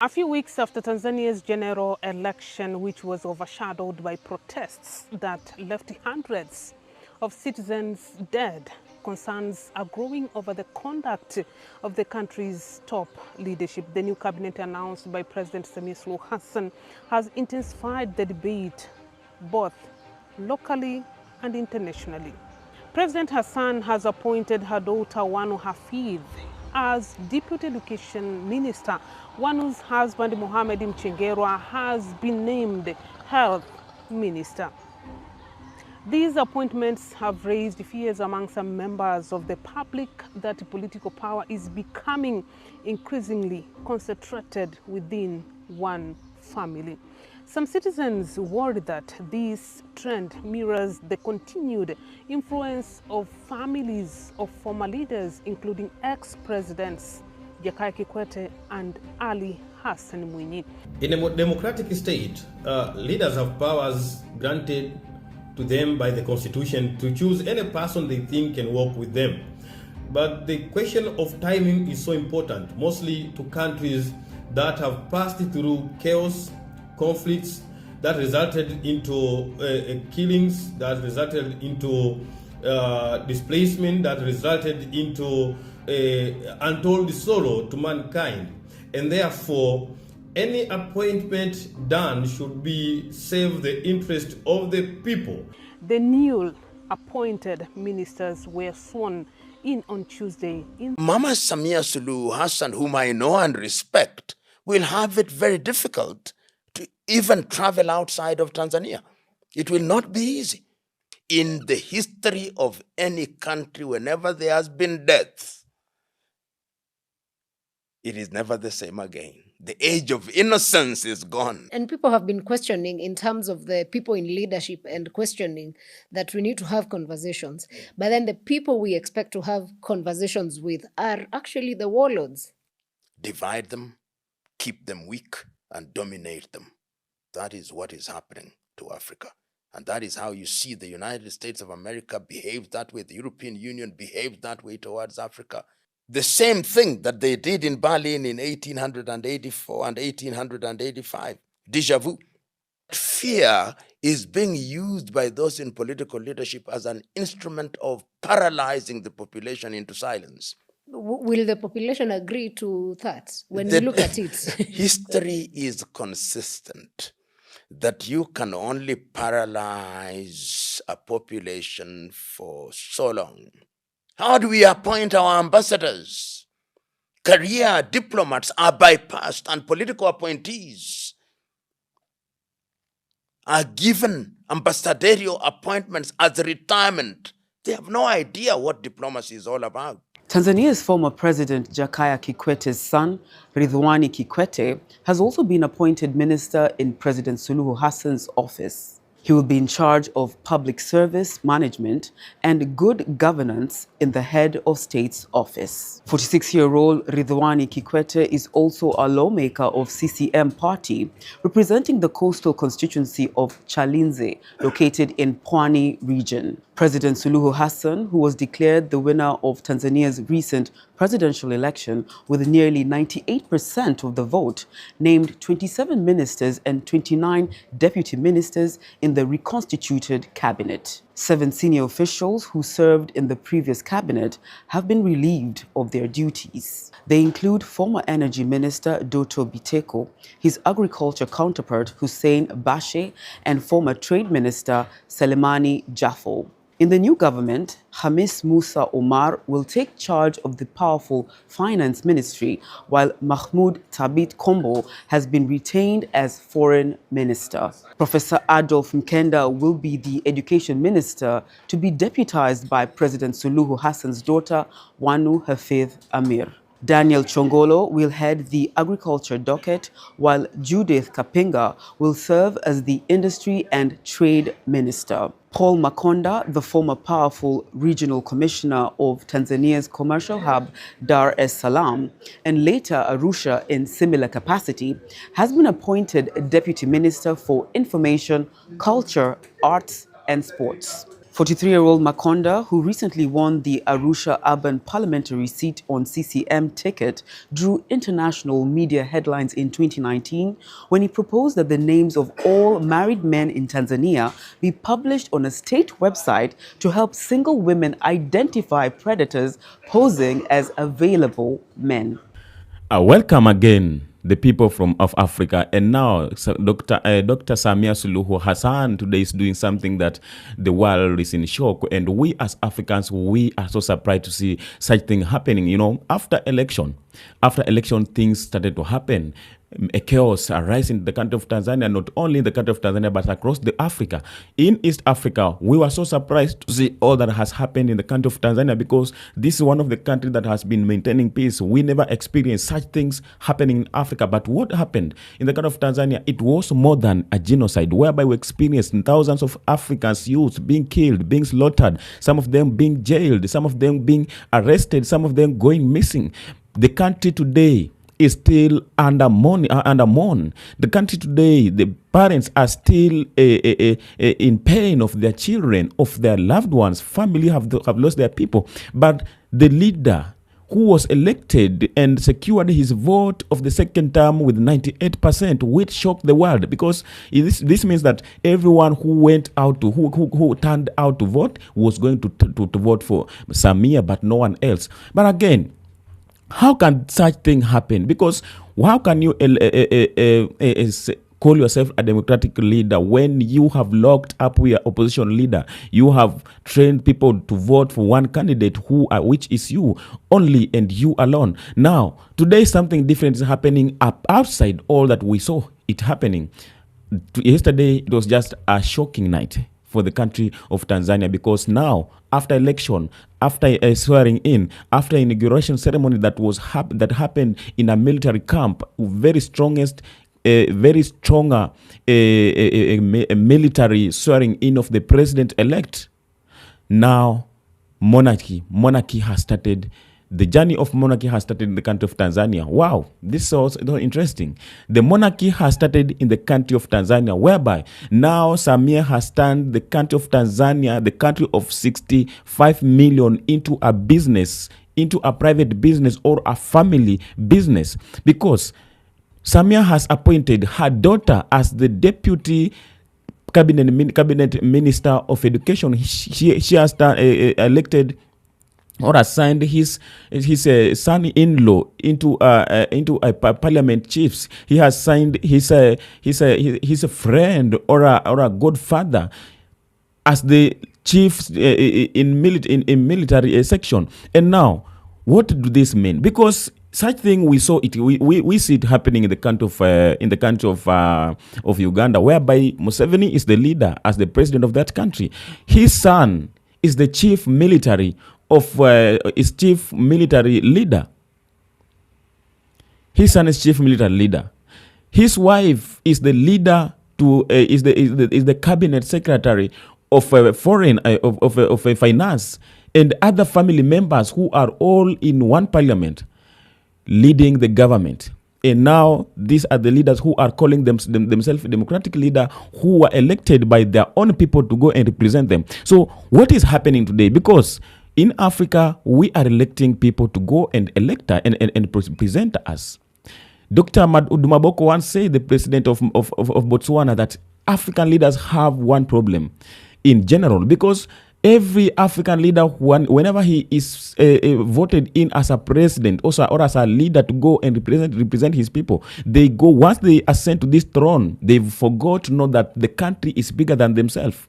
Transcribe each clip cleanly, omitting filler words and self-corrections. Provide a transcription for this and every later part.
A few weeks after Tanzania's general election, which was overshadowed by protests that left hundreds of citizens dead, concerns are growing over the conduct of the country's top leadership. The new cabinet announced by President Samia Hassan has intensified the debate both locally and internationally. President Hassan has appointed her daughter Wanu Hafidh as Deputy Education Minister. Wanu's husband Mohamed Mchengerwa has been named Health Minister. These appointments have raised fears among some members of the public that political power is becoming increasingly concentrated within one family. Some citizens worry that this trend mirrors the continued influence of families of former leaders, including ex-presidents Jakaya Kikwete and Ali Hassan Mwinyi. In a democratic state, leaders have powers granted to them by the Constitution to choose any person they think can work with them. But the question of timing is so important, mostly to countries that have passed through chaos, conflicts that resulted into killings, that resulted into displacement, that resulted into untold sorrow to mankind. And therefore, any appointment done should be serve the interest of the people. The new appointed ministers were sworn in on Tuesday. Mama Samia Suluhu Hassan, whom I know and respect, will have it very difficult to even travel outside of Tanzania. It will not be easy. In the history of any country, whenever there has been death, it is never the same again. The age of innocence is gone. And people have been questioning in terms of the people in leadership and questioning that we need to have conversations. But then the people we expect to have conversations with are actually the warlords. Divide them, keep them weak, and dominate them. That is what is happening to Africa. And that is how you see the United States of America behave that way, the European Union behaves that way towards Africa. The same thing that they did in Berlin in 1884 and 1885. Déjà vu. Fear is being used by those in political leadership as an instrument of paralyzing the population into silence. Will the population agree to that when we look at it? History is consistent that you can only paralyze a population for so long. How do we appoint our ambassadors? Career diplomats are bypassed and political appointees are given ambassadorial appointments as retirement. They have no idea what diplomacy is all about. Tanzania's former president Jakaya Kikwete's son, Ridhwani Kikwete, has also been appointed minister in President Suluhu Hassan's office. He will be in charge of public service management and good governance in the head of state's office. 46-year-old Ridhwani Kikwete is also a lawmaker of CCM party, representing the coastal constituency of Chalinze, located in Pwani region. President Suluhu Hassan, who was declared the winner of Tanzania's recent presidential election with nearly 98% of the vote, named 27 ministers and 29 deputy ministers in the reconstituted cabinet. 7 senior officials who served in the previous cabinet have been relieved of their duties. They include former Energy Minister Doto Biteko, his agriculture counterpart Hussein Bashe, and former Trade Minister Selemani Jaffo. In the new government, Hamis Musa Omar will take charge of the powerful finance ministry, while Mahmoud Tabit Kombo has been retained as foreign minister. Professor Adolf Mkenda will be the education minister, to be deputized by President Suluhu Hassan's daughter, Wanu Hafidh Amir. Daniel Chongolo will head the agriculture docket, while Judith Kapinga will serve as the industry and trade minister. Paul Makonda, the former powerful regional commissioner of Tanzania's commercial hub Dar es Salaam, and later Arusha in similar capacity, has been appointed deputy minister for information, culture, arts, and sports. 43-year-old Makonda, who recently won the Arusha urban parliamentary seat on CCM ticket, drew international media headlines in 2019 when he proposed that the names of all married men in Tanzania be published on a state website to help single women identify predators posing as available men. Welcome again, the people of Africa. And now, Dr. Samia Suluhu Hassan today is doing something that the world is in shock. And we as Africans, we are so surprised to see such thing happening. You know, after election, things started to happen. A chaos arising in the country of Tanzania, not only in the country of Tanzania, but across the Africa. In East Africa, we were so surprised to see all that has happened in the country of Tanzania, because this is one of the countries that has been maintaining peace. We never experienced such things happening in Africa. But what happened in the country of Tanzania, it was more than a genocide, whereby we experienced thousands of Africans, youths being killed, being slaughtered, some of them being jailed, some of them being arrested, some of them going missing. The country today is still under mourn. The country today, the parents are still in pain of their children, of their loved ones. Family have lost their people. But the leader who was elected and secured his vote of the second term with 98%, which shocked the world, because this means that everyone who went out to who turned out to vote was going to vote for Samia, but no one else. But again, how can such thing happen? Because how can you call yourself a democratic leader when you have locked up with your opposition leader? You have trained people to vote for one candidate which is you only and you alone. Now, today something different is happening outside all that we saw it happening. Yesterday, it was just a shocking night for the country of Tanzania, because now, after election, after a swearing in, after inauguration ceremony that happened in a military camp, very strong military swearing in of the president-elect. Now, monarchy has started. The journey of monarchy has started in the country of Tanzania. Wow, this is also interesting. The monarchy has started in the country of Tanzania, whereby now Samia has turned the country of Tanzania, the country of 65 million, into a business, into a private business or a family business, because Samia has appointed her daughter as the deputy cabinet minister of education. She has elected or assigned his son-in-law into a parliament chiefs. He has signed his a friend or a godfather as the chief in military section. And now, what do this mean? Because such thing we saw it, we see it happening in the country of Uganda, whereby Museveni is the leader as the president of that country. His son is the chief military leader. His son is chief military leader. His wife is the leader is the cabinet secretary of foreign of finance, and other family members who are all in one parliament leading the government. And now these are the leaders who are calling themselves democratic leader, who were elected by their own people to go and represent them. So what is happening today? Because in Africa, we are electing people to go and elect and present us. Dr. Dumaboko once said, the president of Botswana, that African leaders have one problem in general, because every African leader, whenever he is voted in as a president or as a leader to go and represent his people, they go, once they ascend to this throne, they forgot to know that the country is bigger than themselves.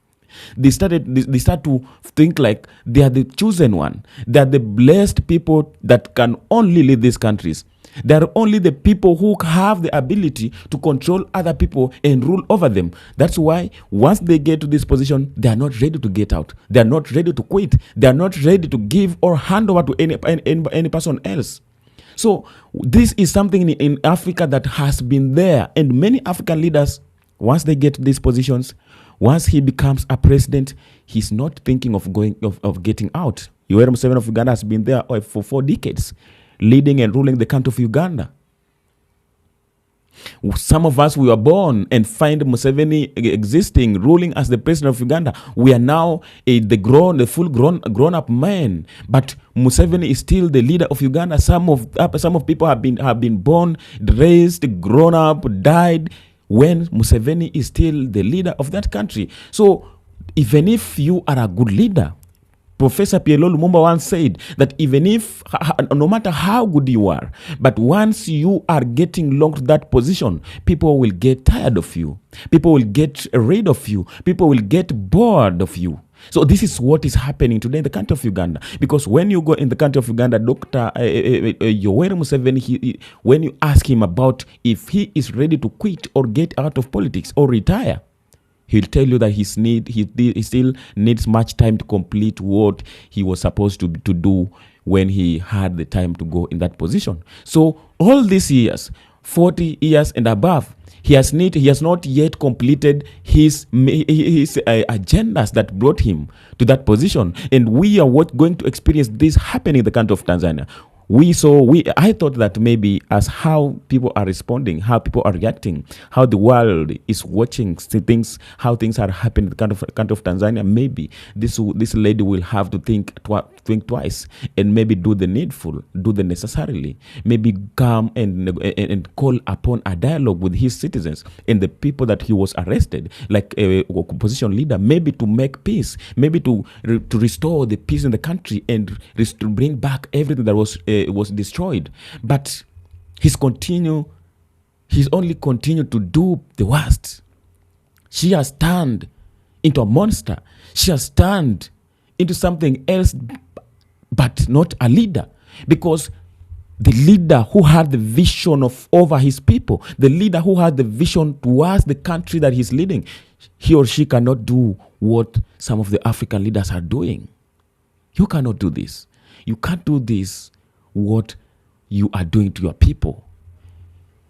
They start to think like they are the chosen one. They are the blessed people that can only lead these countries. They are only the people who have the ability to control other people and rule over them. That's why once they get to this position, they are not ready to get out. They are not ready to quit. They are not ready to give or hand over to any person else. So this is something in Africa that has been there, and many African leaders, once they get to these positions, once he becomes a president, he's not thinking of getting out. Yoweri Museveni of Uganda has been there for 4 decades, leading and ruling the country of Uganda. Some of us, we were born and find Museveni existing, ruling as the president of Uganda. We are now the full grown up men. But Museveni is still the leader of Uganda. Some of people have been born, raised, grown up, died when Museveni is still the leader of that country. So even if you are a good leader, Professor Pierre Lumumba once said that even if, no matter how good you are, but once you are getting long to that position, people will get tired of you. People will get rid of you. People will get bored of you. So this is what is happening today in the country of Uganda. Because when you go in the country of Uganda, Dr. Yoweri Museveni, when you ask him about if he is ready to quit or get out of politics or retire, he'll tell you that he still needs much time to complete what he was supposed to do when he had the time to go in that position. So all these years, 40 years and above, he has not yet completed his agendas that brought him to that position. And we are going to experience this happening in the country of Tanzania. I thought that maybe as how people are responding, how people are reacting, how the world is watching things, how things are happening in the country of Tanzania, maybe this lady will have to think twice and maybe do the needful, do the necessarily, maybe come and call upon a dialogue with his citizens and the people that he was arrested, like a opposition leader, maybe to make peace, maybe to restore the peace in the country and to bring back everything that was destroyed. But he's only continued to do the worst. She has turned into a monster. She has turned into something else, but not a leader. Because the leader who had the vision over his people, the leader who had the vision towards the country that he's leading, he or she cannot do what some of the African leaders are doing. You cannot do this. You can't do this, what you are doing to your people.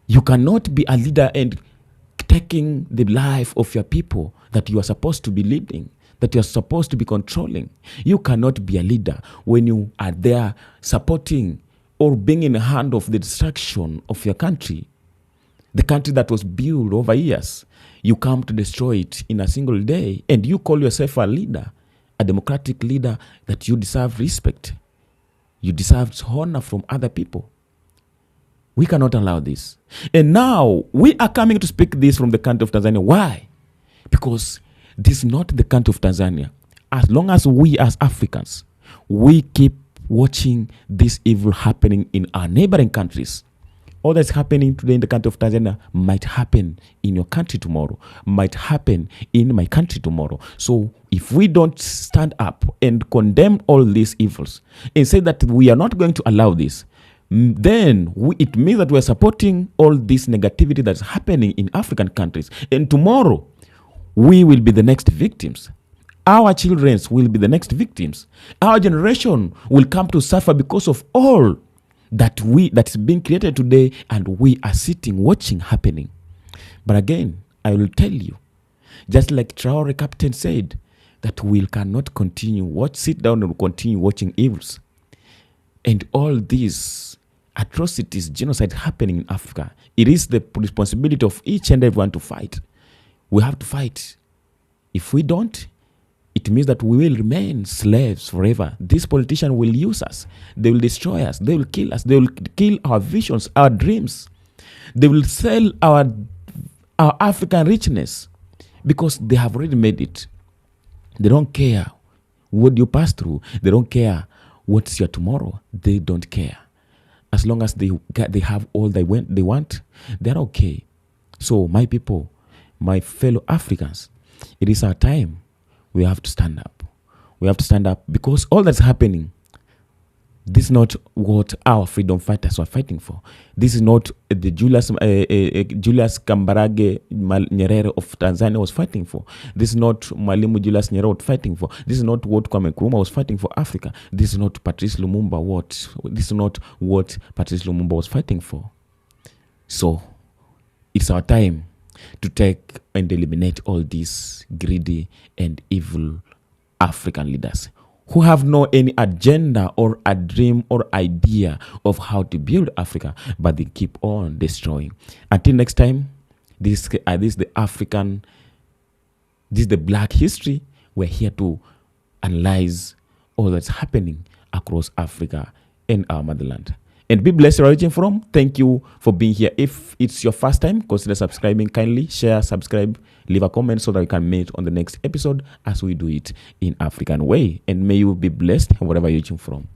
You cannot be a leader and taking the life of your people that you are supposed to be leading, that you are supposed to be controlling. You cannot be a leader when you are there supporting or being in the hand of the destruction of your country, the country that was built over years. You come to destroy it in a single day, and you call yourself a leader, a democratic leader, that you deserve respect. You deserve honor from other people. We cannot allow this. And now we are coming to speak this from the country of Tanzania. Why? Because this is not the country of Tanzania. As long as we as Africans, we keep watching this evil happening in our neighboring countries, all that's happening today in the country of Tanzania might happen in your country tomorrow, might happen in my country tomorrow. So if we don't stand up and condemn all these evils and say that we are not going to allow this, then it means that we're supporting all this negativity that's happening in African countries. And tomorrow, we will be the next victims. Our children will be the next victims. Our generation will come to suffer because of all that's being created today, and we are sitting watching happening. But again, I will tell you, just like Traore captain said, that we cannot sit down and continue watching evils. And all these atrocities, genocide happening in Africa, it is the responsibility of each and everyone to fight. We have to fight. If we don't, it means that we will remain slaves forever. These politicians will use us. They will destroy us. They will kill us. They will kill our visions, our dreams. They will sell our African richness because they have already made it. They don't care what you pass through. They don't care what's your tomorrow. They don't care. As long as they have all they want, they're okay. So my people, my fellow Africans, it is our time. We have to stand up. We have to stand up because all that's happening, this is not what our freedom fighters are fighting for. This is not the Julius Kambarage Nyerere of Tanzania was fighting for. This is not Mwalimu Julius Nyerere was fighting for. This is not what Kwame Nkrumah was fighting for Africa. This is not Patrice Lumumba This is not what Patrice Lumumba was fighting for. So it's our time to take and eliminate all these greedy and evil African leaders who have no any agenda or a dream or idea of how to build Africa, but they keep on destroying. Until next time, this is the African, this is the Black history. We're here to analyze all that's happening across Africa and our motherland. And be blessed where you're origin from. Thank you for being here. If it's your first time, consider subscribing. Kindly share, subscribe, leave a comment so that we can meet on the next episode as we do it in African way. And may you be blessed wherever you're origin from.